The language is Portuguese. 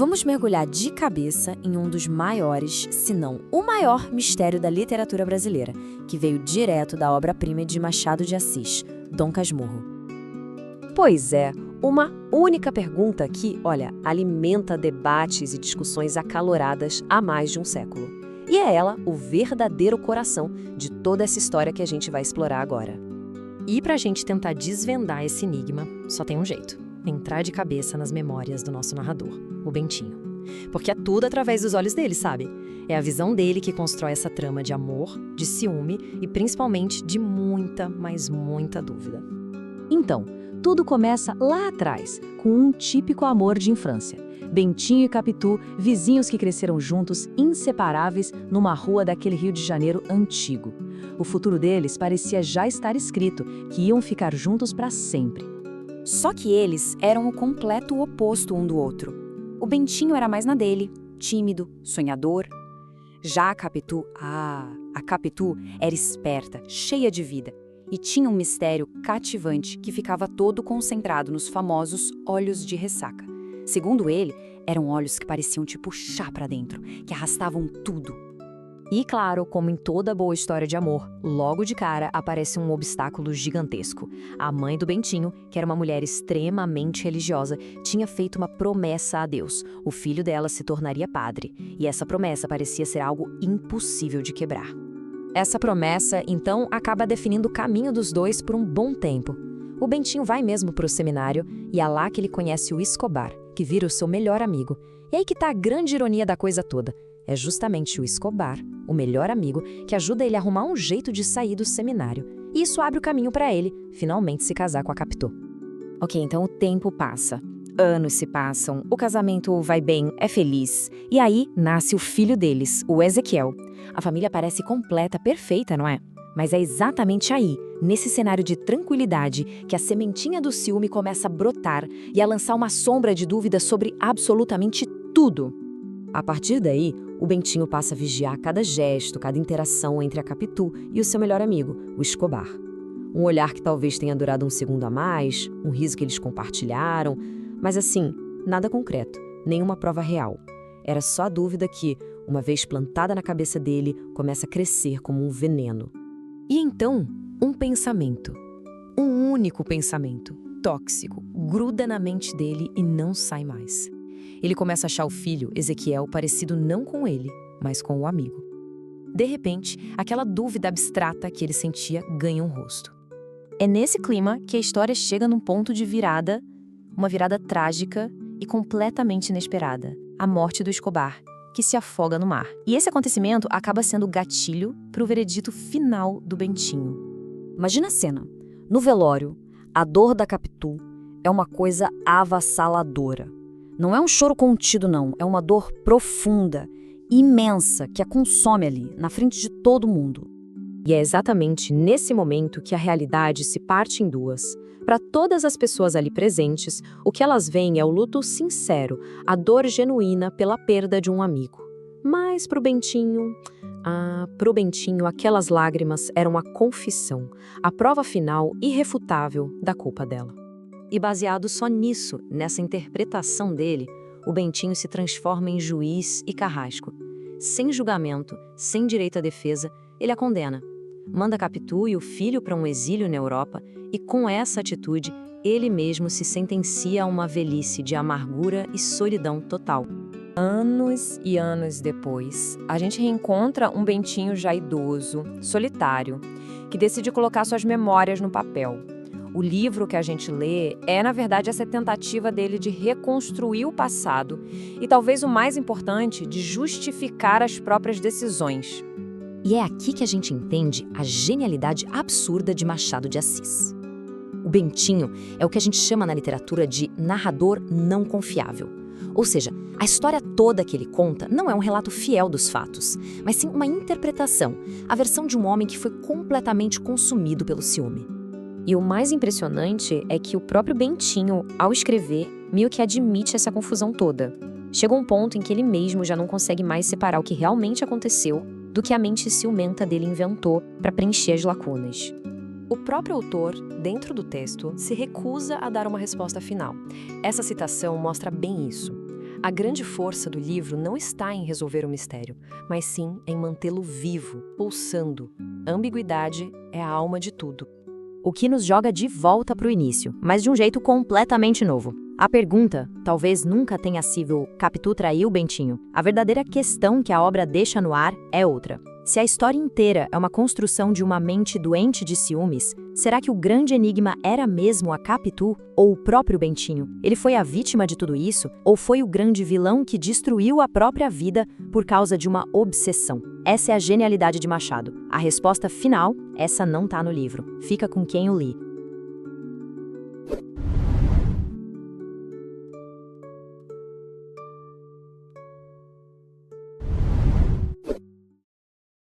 Vamos mergulhar de cabeça em um dos maiores, se não o maior mistério da literatura brasileira, que veio direto da obra-prima de Machado de Assis, Dom Casmurro. Pois é, uma única pergunta que, alimenta debates e discussões acaloradas há mais de um século. E é ela o verdadeiro coração de toda essa história que a gente vai explorar agora. E pra gente tentar desvendar esse enigma, só tem um jeito: entrar de cabeça nas memórias do nosso narrador, o Bentinho. Porque é tudo através dos olhos dele, sabe? É a visão dele que constrói essa trama de amor, de ciúme e principalmente de muita, mas muita dúvida. Então, tudo começa lá atrás, com um típico amor de infância. Bentinho e Capitu, vizinhos que cresceram juntos, inseparáveis, numa rua daquele Rio de Janeiro antigo. O futuro deles parecia já estar escrito, que iam ficar juntos para sempre. Só que eles eram o completo oposto um do outro. O Bentinho era mais na dele, tímido, sonhador. Já a Capitu era esperta, cheia de vida, e tinha um mistério cativante que ficava todo concentrado nos famosos olhos de ressaca. Segundo ele, eram olhos que pareciam tipo chá pra dentro, que arrastavam tudo. E claro, como em toda boa história de amor, logo de cara aparece um obstáculo gigantesco. A mãe do Bentinho, que era uma mulher extremamente religiosa, tinha feito uma promessa a Deus. O filho dela se tornaria padre, e essa promessa parecia ser algo impossível de quebrar. Essa promessa, então, acaba definindo o caminho dos dois por um bom tempo. O Bentinho vai mesmo para o seminário e é lá que ele conhece o Escobar, que vira o seu melhor amigo. E aí que tá a grande ironia da coisa toda. É justamente o Escobar, o melhor amigo, que ajuda ele a arrumar um jeito de sair do seminário. E isso abre o caminho para ele, finalmente se casar com a Capitu. Ok, então o tempo passa. Anos se passam, o casamento vai bem, é feliz. E aí nasce o filho deles, o Ezequiel. A família parece completa, perfeita, não é? Mas é exatamente aí, nesse cenário de tranquilidade, que a sementinha do ciúme começa a brotar e a lançar uma sombra de dúvida sobre absolutamente tudo. A partir daí, o Bentinho passa a vigiar cada gesto, cada interação entre a Capitu e o seu melhor amigo, o Escobar. Um olhar que talvez tenha durado um segundo a mais, um riso que eles compartilharam, mas assim, nada concreto, nenhuma prova real. Era só a dúvida que, uma vez plantada na cabeça dele, começa a crescer como um veneno. E então, um pensamento, um único pensamento, tóxico, gruda na mente dele e não sai mais. Ele começa a achar o filho, Ezequiel, parecido não com ele, mas com o amigo. De repente, aquela dúvida abstrata que ele sentia ganha um rosto. É nesse clima que a história chega num ponto de virada, uma virada trágica e completamente inesperada: a morte do Escobar, que se afoga no mar. E esse acontecimento acaba sendo o gatilho para o veredito final do Bentinho. Imagina a cena. No velório, a dor da Capitu é uma coisa avassaladora. Não é um choro contido, não. É uma dor profunda, imensa, que a consome ali, na frente de todo mundo. E é exatamente nesse momento que a realidade se parte em duas. Para todas as pessoas ali presentes, o que elas veem é o luto sincero, a dor genuína pela perda de um amigo. Mas para o Bentinho, aquelas lágrimas eram a confissão, a prova final irrefutável da culpa dela. E baseado só nisso, nessa interpretação dele, o Bentinho se transforma em juiz e carrasco. Sem julgamento, sem direito à defesa, ele a condena. Manda Capitu e o filho para um exílio na Europa e, com essa atitude, ele mesmo se sentencia a uma velhice de amargura e solidão total. Anos e anos depois, a gente reencontra um Bentinho já idoso, solitário, que decide colocar suas memórias no papel. O livro que a gente lê é, na verdade, essa tentativa dele de reconstruir o passado e, talvez o mais importante, de justificar as próprias decisões. E é aqui que a gente entende a genialidade absurda de Machado de Assis. O Bentinho é o que a gente chama na literatura de narrador não confiável. Ou seja, a história toda que ele conta não é um relato fiel dos fatos, mas sim uma interpretação, a versão de um homem que foi completamente consumido pelo ciúme. E o mais impressionante é que o próprio Bentinho, ao escrever, meio que admite essa confusão toda. Chega um ponto em que ele mesmo já não consegue mais separar o que realmente aconteceu do que a mente ciumenta dele inventou para preencher as lacunas. O próprio autor, dentro do texto, se recusa a dar uma resposta final. Essa citação mostra bem isso. A grande força do livro não está em resolver o mistério, mas sim em mantê-lo vivo, pulsando. A ambiguidade é a alma de tudo. O que nos joga de volta para o início, mas de um jeito completamente novo. A pergunta talvez nunca tenha sido Capitu traiu Bentinho. A verdadeira questão que a obra deixa no ar é outra. Se a história inteira é uma construção de uma mente doente de ciúmes, será que o grande enigma era mesmo a Capitu ou o próprio Bentinho? Ele foi a vítima de tudo isso ou foi o grande vilão que destruiu a própria vida por causa de uma obsessão? Essa é a genialidade de Machado. A resposta final, essa não tá no livro. Fica com quem o lê.